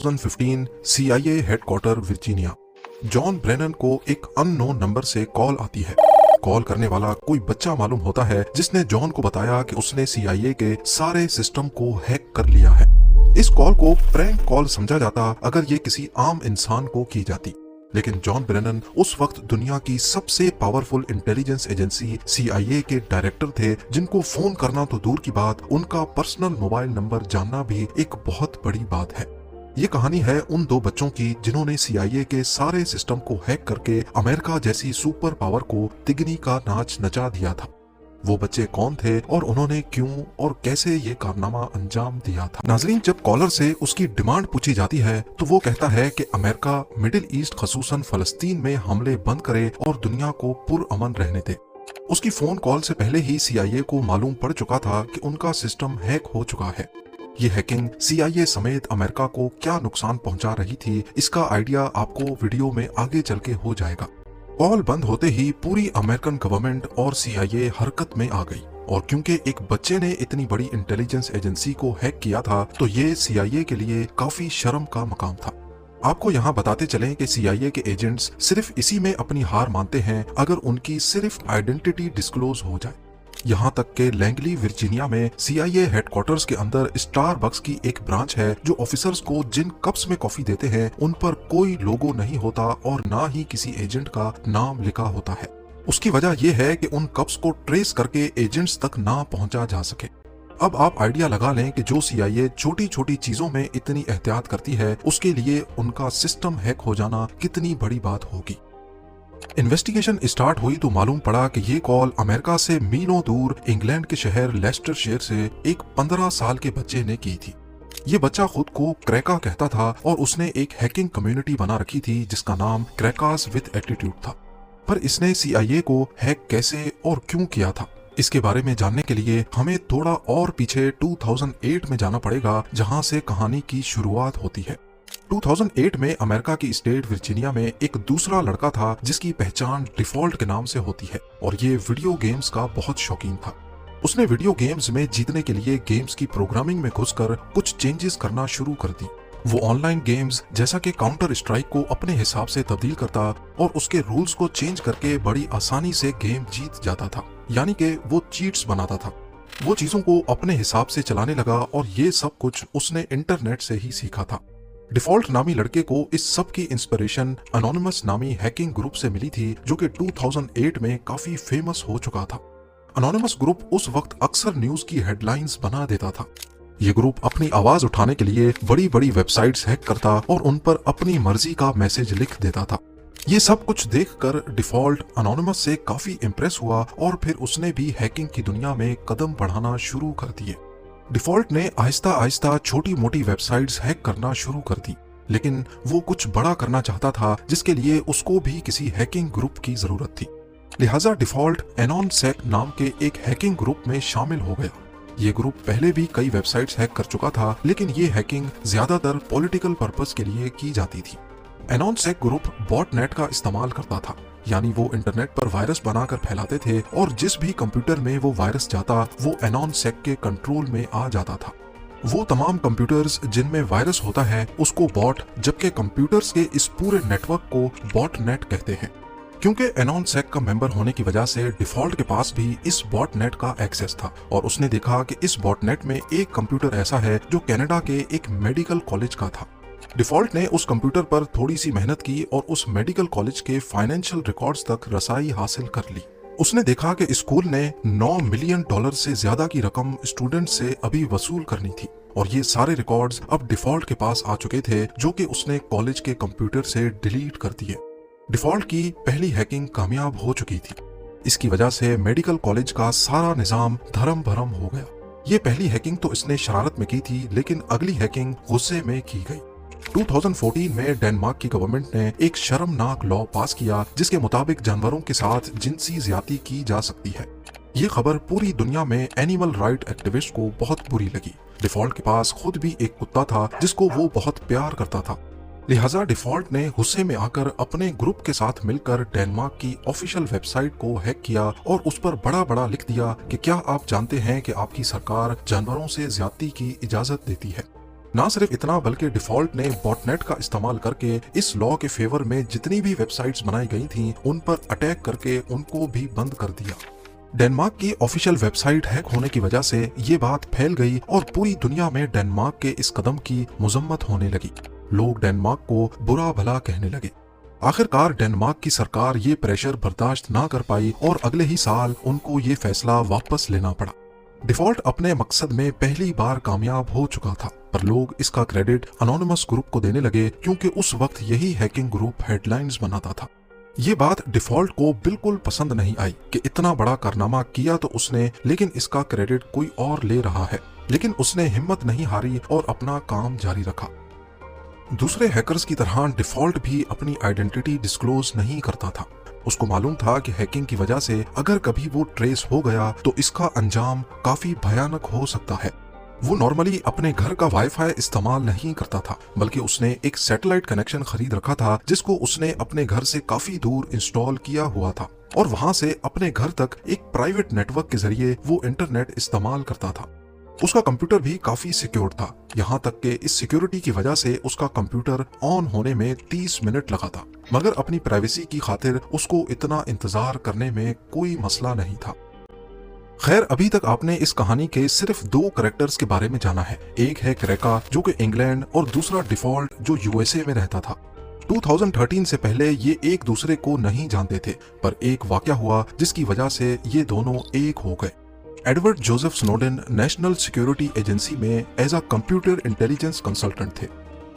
2015 CIA headquarter Virginia. John Brennan को एक unknown number से कॉल आती है। कॉल करने वाला कोई बच्चा मालूम होता है जिसने जॉन को बताया कि उसने CIA के सारे सिस्टम को हैक कर लिया है। इस कॉल को प्रैंक कॉल समझा जाता अगर ये किसी आम इंसान को की जाती, लेकिन जॉन ब्रेनन उस वक्त दुनिया की सबसे पावरफुल इंटेलिजेंस एजेंसी CIA के डायरेक्टर थे, जिनको फोन करना तो दूर की बात, उनका पर्सनल मोबाइल नंबर जानना भी एक बहुत बड़ी बात है। ये कहानी है उन दो बच्चों की जिन्होंने CIA के सारे सिस्टम को हैक करके अमेरिका जैसी सुपर पावर को तिगनी का नाच नचा दिया था। वो बच्चे कौन थे और उन्होंने क्यों और कैसे ये कारनामा अंजाम दिया था। नाजरीन, जब कॉलर से उसकी डिमांड पूछी जाती है तो वो कहता है कि अमेरिका मिडिल ईस्ट खसूसन फलस्तीन में हमले बंद करे और दुनिया को पुरअमन रहने दे। उसकी फोन कॉल से पहले ही CIA को मालूम पड़ चुका था कि उनका सिस्टम हैक हो चुका है। ये हैकिंग CIA समेत अमेरिका को क्या नुकसान पहुंचा रही थी, इसका आइडिया आपको वीडियो में आगे चल के हो जाएगा। कॉल बंद होते ही पूरी अमेरिकन गवर्नमेंट और CIA हरकत में आ गई, और क्योंकि एक बच्चे ने इतनी बड़ी इंटेलिजेंस एजेंसी को हैक किया था तो ये CIA के लिए काफी शर्म का मकाम था। आपको यहाँ बताते चलें कि CIA के एजेंट्स सिर्फ इसी में अपनी हार मानते हैं अगर उनकी सिर्फ आइडेंटिटी डिस्क्लोज हो जाए। यहाँ तक के लैंगली वर्जीनिया में CIA हेडक्वार्टर्स के अंदर स्टारबक्स की एक ब्रांच है जो ऑफिसर्स को जिन कप्स में कॉफी देते हैं उन पर कोई लोगो नहीं होता और ना ही किसी एजेंट का नाम लिखा होता है। उसकी वजह यह है कि उन कप्स को ट्रेस करके एजेंट्स तक ना पहुंचा जा सके। अब आप आइडिया लगा लें कि जो CIA छोटी छोटी चीजों में इतनी एहतियात करती है, उसके लिए उनका सिस्टम हैक हो जाना कितनी बड़ी बात होगी। इन्वेस्टिगेशन स्टार्ट हुई तो मालूम पड़ा कि ये कॉल अमेरिका से मीलों दूर इंग्लैंड के शहर लेस्टरशायर से एक 15 साल के बच्चे ने की थी। ये बच्चा खुद को क्रैका कहता था और उसने एक हैकिंग कम्युनिटी बना रखी थी जिसका नाम क्रैकास विद एटीट्यूड था। पर इसने CIA को हैक कैसे और क्यों किया था, इसके बारे में जानने के लिए हमें थोड़ा और पीछे 2008 में जाना पड़ेगा, जहां से कहानी की शुरुआत होती है। 2008 में अमेरिका की स्टेट वर्जीनिया में एक दूसरा लड़का था जिसकी पहचान डिफॉल्ट के नाम से होती है, और ये वीडियो गेम्स का बहुत शौकीन था। उसने वीडियो गेम्स में जीतने के लिए गेम्स की प्रोग्रामिंग में घुसकर कुछ चेंजेस करना शुरू कर दी। वो ऑनलाइन गेम्स जैसा कि काउंटर स्ट्राइक को अपने हिसाब से तब्दील करता और उसके रूल्स को चेंज करके बड़ी आसानी से गेम जीत जाता था, यानी कि वो चीट्स बनाता था। वो चीजों को अपने हिसाब से चलाने लगा और ये सब कुछ उसने इंटरनेट से ही सीखा था। डिफॉल्ट नामी लड़के को इस सब की इंस्पिरेशन अनोनिमस नामी हैकिंग ग्रुप से मिली थी, जो कि 2008 में काफी फेमस हो चुका था। अनोनिमस ग्रुप उस वक्त अक्सर न्यूज की हेडलाइंस बना देता था। ये ग्रुप अपनी आवाज उठाने के लिए बड़ी बड़ी वेबसाइट्स हैक करता और उन पर अपनी मर्जी का मैसेज लिख देता था। ये सब कुछ देखकर डिफॉल्ट अनोनिमस से काफी इम्प्रेस हुआ और फिर उसने भी हैकिंग की दुनिया में कदम बढ़ाना शुरू कर दिए। डिफॉल्ट ने आहिस्ता आहिस्ता छोटी मोटी वेबसाइट्स हैक करना शुरू कर दी, लेकिन वो कुछ बड़ा करना चाहता था जिसके लिए उसको भी किसी हैकिंग ग्रुप की जरूरत थी। लिहाजा डिफॉल्ट एनॉनसेक नाम के एक हैकिंग ग्रुप में शामिल हो गया। ये ग्रुप पहले भी कई वेबसाइट्स हैक कर चुका था, लेकिन ये हैकिंग ज्यादातर पॉलिटिकल पर्पस के लिए की जाती थी। एनॉनसेक ग्रुप बॉटनेट का इस्तेमाल करता था, यानी वो इंटरनेट पर वायरस बनाकर फैलाते थे और जिस भी कंप्यूटर में वो वायरस जाता वो एनॉनसेक के कंट्रोल में आ जाता था। वो तमाम कंप्यूटर्स जिनमें वायरस होता है उसको बॉट, जबकि कंप्यूटर्स के इस पूरे नेटवर्क को बॉटनेट कहते हैं। क्योंकि एनॉनसेक का मेंबर होने की वजह से डिफॉल्ट के पास भी इस बॉटनेट का एक्सेस था, और उसने देखा कि इस बॉटनेट में एक कंप्यूटर ऐसा है जो कनाडा के एक मेडिकल कॉलेज का था। डिफॉल्ट ने उस कंप्यूटर पर थोड़ी सी मेहनत की और उस मेडिकल कॉलेज के फाइनेंशियल रिकॉर्ड्स तक रसाई हासिल कर ली। उसने देखा कि स्कूल ने $9 मिलियन से ज्यादा की रकम स्टूडेंट से अभी वसूल करनी थी, और ये सारे रिकॉर्ड्स अब डिफॉल्ट के पास आ चुके थे, जो कि उसने कॉलेज के कंप्यूटर से डिलीट कर दिए। डिफॉल्ट की पहली हैकिंग कामयाब हो चुकी थी। इसकी वजह से मेडिकल कॉलेज का सारा निजाम धर्म भरम हो गया। ये पहली हैकिंग तो इसने शरारत में की थी, लेकिन अगली हैकिंग गुस्से में की गई। 2014 में डेनमार्क की गवर्नमेंट ने एक शर्मनाक लॉ पास किया जिसके मुताबिक जानवरों के साथ जिनसी ज्यादती की जा सकती है। ये खबर पूरी दुनिया में एनिमल राइट एक्टिविस्ट को बहुत बुरी लगी। डिफॉल्ट के पास खुद भी एक कुत्ता था जिसको वो बहुत प्यार करता था। लिहाजा डिफॉल्ट ने गुस्से में आकर अपने ग्रुप के साथ मिलकर डेनमार्क की ऑफिशियल वेबसाइट को हैक किया और उस पर बड़ा बड़ा लिख दिया कि क्या आप जानते हैं कि आपकी सरकार जानवरों से ज्यादती की इजाजत देती है। ना सिर्फ इतना बल्कि डिफॉल्ट ने बॉटनेट का इस्तेमाल करके इस लॉ के फेवर में जितनी भी वेबसाइट्स बनाई गई थीं उन पर अटैक करके उनको भी बंद कर दिया। डेनमार्क की ऑफिशियल वेबसाइट हैक होने की वजह से ये बात फैल गई और पूरी दुनिया में डेनमार्क के इस कदम की मजम्मत होने लगी। लोग डेनमार्क को बुरा भला कहने लगे। आखिरकार डेनमार्क की सरकार ये प्रेशर बर्दाश्त ना कर पाई और अगले ही साल उनको ये फैसला वापस लेना पड़ा। डिफॉल्ट अपने मकसद में पहली बार कामयाब हो चुका था, पर लोग इसका क्रेडिट अनोनिमस ग्रुप को देने लगे क्योंकि उस वक्त यही हैकिंग ग्रुप हेडलाइंस बनाता था। ये बात डिफॉल्ट को बिल्कुल पसंद नहीं आई कि इतना बड़ा कारनामा किया तो उसने, लेकिन इसका क्रेडिट कोई और ले रहा है। लेकिन उसने हिम्मत नहीं हारी और अपना काम जारी रखा। दूसरे हैकर्स की तरह डिफॉल्ट भी अपनी आइडेंटिटी डिस्क्लोज नहीं करता था। उसको मालूम था कि हैकिंग की वजह से अगर कभी वो ट्रेस हो गया तो इसका अंजाम काफी भयानक हो सकता है। वो नॉर्मली अपने घर का वाईफाई इस्तेमाल नहीं करता था, बल्कि उसने एक सैटेलाइट कनेक्शन खरीद रखा था जिसको उसने अपने घर से काफी दूर इंस्टॉल किया हुआ था और वहां से अपने घर तक एक प्राइवेट नेटवर्क के जरिए वो इंटरनेट इस्तेमाल करता था। उसका कंप्यूटर भी काफी सिक्योर था, यहाँ तक कि इस सिक्योरिटी की वजह से उसका कंप्यूटर ऑन होने में 30 मिनट लगा था, मगर अपनी प्राइवेसी की खातिर उसको इतना इंतजार करने में कोई मसला नहीं था। खैर, अभी तक आपने इस कहानी के सिर्फ 2 कैरेक्टर्स के बारे में जाना है। एक है क्रैका जो कि इंग्लैंड और दूसरा डिफॉल्ट जो यूएसए में रहता था। 2013 से पहले ये एक दूसरे को नहीं जानते थे, पर एक वाकया हुआ जिसकी वजह से ये दोनों एक हो गए। Edward Joseph Snowden national security agency में as a computer intelligence consultant थे।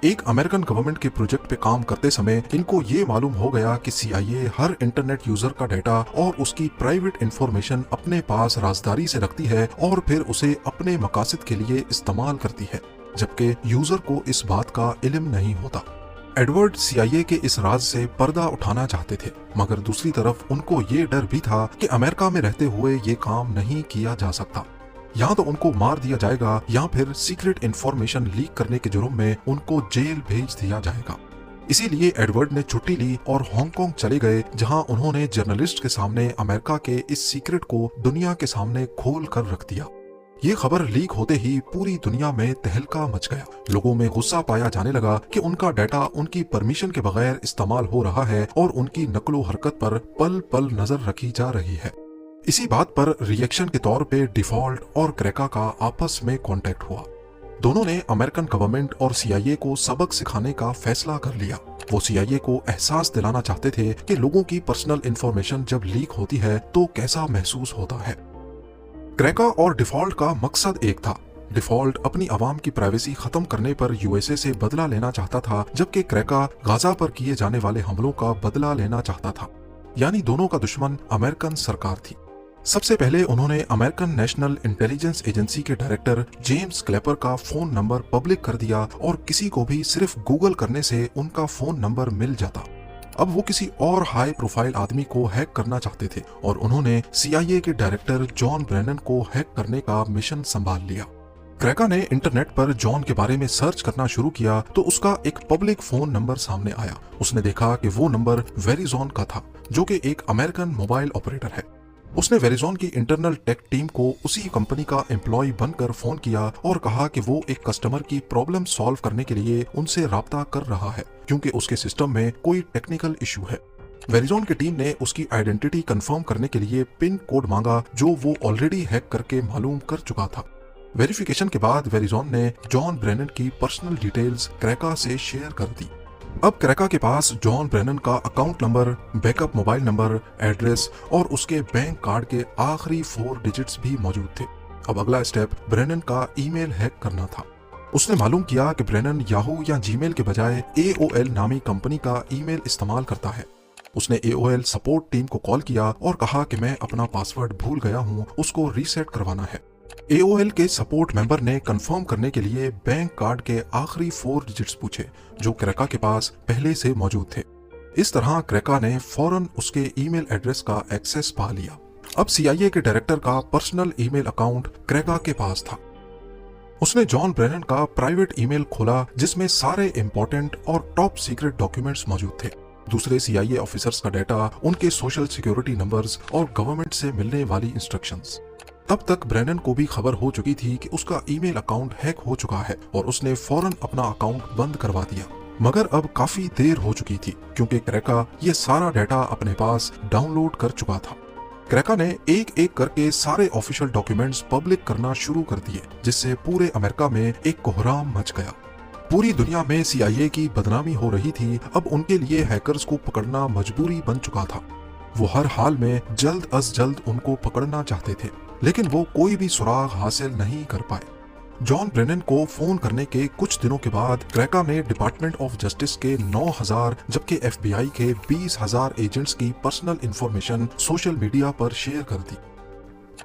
एक अमेरिकन गवर्नमेंट के प्रोजेक्ट पे काम करते समय इनको ये मालूम हो गया कि CIA हर इंटरनेट यूजर का डाटा और उसकी प्राइवेट इंफॉर्मेशन अपने पास राजदारी से रखती है और फिर उसे अपने मकासद के लिए इस्तेमाल करती है, जबकि यूजर को इस बात का इल्म नहीं होता। एडवर्ड CIA के इस राज से पर्दा उठाना चाहते थे, मगर दूसरी तरफ उनको ये डर भी था कि अमेरिका में रहते हुए ये काम नहीं किया जा सकता। या तो उनको मार दिया जाएगा या फिर सीक्रेट इंफॉर्मेशन लीक करने के जुर्म में उनको जेल भेज दिया जाएगा। इसीलिए एडवर्ड ने छुट्टी ली और हांगकांग चले गए, जहां उन्होंने जर्नलिस्ट के सामने अमेरिका के इस सीक्रेट को दुनिया के सामने खोल कर रख दिया। ये खबर लीक होते ही पूरी दुनिया में तहलका मच गया। लोगों में गुस्सा पाया जाने लगा कि उनका डाटा उनकी परमिशन के बगैर इस्तेमाल हो रहा है और उनकी नकलो हरकत पर पल पल नजर रखी जा रही है। इसी बात पर रिएक्शन के तौर पे डिफॉल्ट और क्रैका का आपस में कांटेक्ट हुआ। दोनों ने अमेरिकन गवर्नमेंट और CIA को सबक सिखाने का फैसला कर लिया। वो CIA को एहसास दिलाना चाहते थे कि लोगों की पर्सनल इंफॉर्मेशन जब लीक होती है तो कैसा महसूस होता है। क्रैका और डिफॉल्ट का मकसद एक था। डिफॉल्ट अपनी आवाम की प्राइवेसी खत्म करने पर USA से बदला लेना चाहता था, जबकि क्रैका गाजा पर किए जाने वाले हमलों का बदला लेना चाहता था। यानी दोनों का दुश्मन अमेरिकन सरकार थी। सबसे पहले उन्होंने अमेरिकन नेशनल इंटेलिजेंस एजेंसी के डायरेक्टर जेम्स क्लेपर का फोन नंबर पब्लिक कर दिया और किसी को भी सिर्फ गूगल करने से उनका फोन नंबर मिल जाता। अब वो किसी और हाई प्रोफाइल आदमी को हैक करना चाहते थे और उन्होंने CIA के डायरेक्टर जॉन ब्रेनन को हैक करने का मिशन संभाल लिया। क्रैका ने इंटरनेट पर जॉन के बारे में सर्च करना शुरू किया तो उसका एक पब्लिक फोन नंबर सामने आया। उसने देखा कि वो नंबर वेरिजोन का था, जो कि एक अमेरिकन मोबाइल ऑपरेटर है। उसने वेरिजोन की इंटरनल टेक टीम को उसी कंपनी का एम्प्लॉय बनकर फोन किया और कहा कि वो एक कस्टमर की प्रॉब्लम सॉल्व करने के लिए उनसे राब्ता कर रहा है, क्योंकि उसके सिस्टम में कोई टेक्निकल इशू है। वेरिजोन की टीम ने उसकी आइडेंटिटी कंफर्म करने के लिए पिन कोड मांगा, जो वो ऑलरेडी हैक करके मालूम कर चुका था। वेरिफिकेशन के बाद वेरिजोन ने जॉन ब्रेनन की पर्सनल डिटेल्स क्रैका से शेयर कर दी। अब क्रैका के पास जॉन ब्रेनन का account number, backup mobile number, address और उसके बैंक कार्ड के आखिरी 4 डिजिट्स भी मौजूद थे। अब अगला स्टेप ब्रेनन का ईमेल हैक करना था। उसने मालूम किया कि ब्रेनन याहू या जीमेल के बजाय AOL नामी कंपनी का ईमेल इस्तेमाल करता है। उसने AOL सपोर्ट टीम को कॉल किया और कहा कि मैं अपना पासवर्ड भूल गया हूँ, उसको रीसेट करवाना है। AOL के सपोर्ट मेंबर ने कंफर्म करने के लिए बैंक कार्ड के आखिरी 4 डिजिट्स पूछे, जो क्रैका के पास पहले से मौजूद थे। इस तरह क्रैका ने फौरन उसके ईमेल एड्रेस का एक्सेस पा लिया। अब CIA के डायरेक्टर का पर्सनल ईमेल अकाउंट क्रैका के पास था। उसने जॉन ब्रेनन का प्राइवेट ईमेल खोला, जिसमें सारे इंपॉर्टेंट और टॉप सीक्रेट डॉक्यूमेंट्स मौजूद थे। दूसरे CIA ऑफिसर्स का डाटा, उनके सोशल सिक्योरिटी नंबर्स और गवर्नमेंट से मिलने वाली इंस्ट्रक्शंस। तब तक ब्रेनन को भी खबर हो चुकी थी कि उसका ईमेल अकाउंट हैक हो चुका है और उसने फौरन अपना अकाउंट बंद करवा दिया। मगर अब काफी देर हो चुकी थी क्योंकि क्रैका ये सारा डाटा अपने पास डाउनलोड कर चुका था। क्रैका ने एक एक करके सारे ऑफिशियल डॉक्यूमेंट्स पब्लिक करना शुरू कर दिए, जिससे पूरे अमेरिका में एक कोहराम मच गया। पूरी दुनिया में CIA की बदनामी हो रही थी। अब उनके लिए हैकर्स को पकड़ना मजबूरी बन चुका था। वो हर हाल में जल्द अज जल्द उनको पकड़ना चाहते थे, लेकिन वो कोई भी सुराग हासिल नहीं कर पाए। जॉन ब्रेनन को फोन करने के कुछ दिनों के बाद क्रैका ने डिपार्टमेंट ऑफ जस्टिस के 9,000 जबकि FBI के 20,000 एजेंट्स की पर्सनल इंफॉर्मेशन सोशल मीडिया पर शेयर कर दी।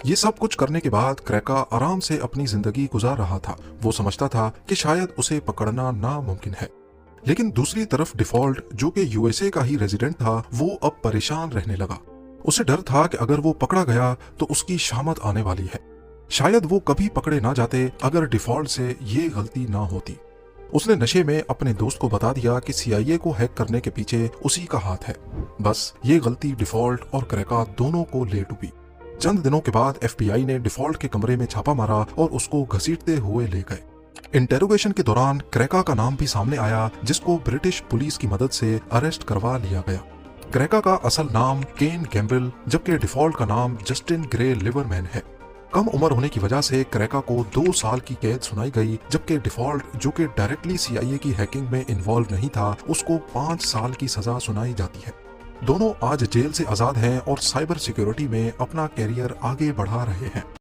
ये सब कुछ करने के बाद क्रैका आराम से अपनी जिंदगी गुजार रहा था। वो समझता था कि शायद उसे पकड़ना नामुमकिन है, लेकिन दूसरी तरफ डिफॉल्ट, जो कि USA का ही रेजिडेंट था, वो अब परेशान रहने लगा। उसे डर था कि अगर वो पकड़ा गया तो उसकी शामत आने वाली है। शायद वो कभी पकड़े ना जाते अगर डिफॉल्ट से ये गलती ना होती। उसने नशे में अपने दोस्त को बता दिया कि CIA को हैक करने के पीछे उसी का हाथ है। बस ये गलती डिफॉल्ट और क्रैका दोनों को ले डूबी। चंद दिनों के बाद FBI ने डिफॉल्ट के कमरे में छापा मारा और उसको घसीटते हुए ले गए। इंटेरोगेशन के दौरान क्रैका का नाम भी सामने आया, जिसको ब्रिटिश पुलिस की मदद से अरेस्ट करवा लिया गया। क्रैका का असल नाम केन गैम्ब्रिल, जबकि डिफॉल्ट का नाम जस्टिन ग्रे लिवरमैन है। कम उम्र होने की वजह से क्रैका को 2 साल की कैद सुनाई गई, जबकि डिफॉल्ट, जो कि डायरेक्टली CIA की हैकिंग में इन्वॉल्व नहीं था, उसको 5 साल की सजा सुनाई जाती है। दोनों आज जेल से आजाद हैं और साइबर सिक्योरिटी में अपना कैरियर आगे बढ़ा रहे हैं।